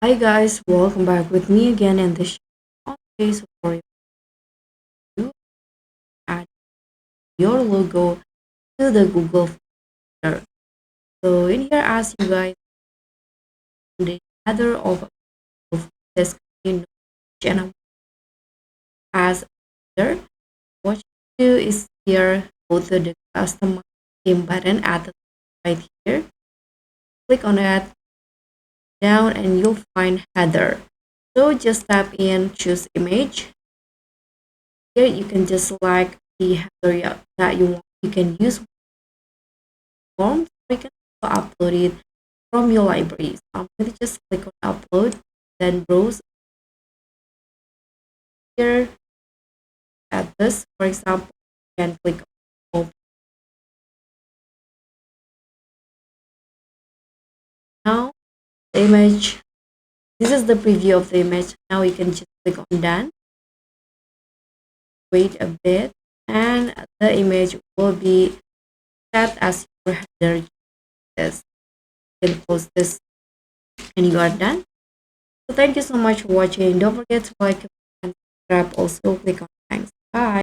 Hi guys, welcome back with me again in the show. On today's tutorial, you add your logo to the Google Folder. So in here, as you guys, the header of this contain channel as there. What you do is here go to the custom theme button at the right here. Click on that down, and you'll find header. So just tap in, choose image. Here you can just select the header that you want. You can use forms, or you can also upload it from your library. So I'm going to just click on upload, then browse here at this. For example, you can click on open. Now the image, this is the preview of the image. Now you can just click on done, wait a bit, and the image will be set as your header. This. You can close this and you are done. So thank you so much for watching. Don't forget to like and subscribe. Also click on thanks. Bye.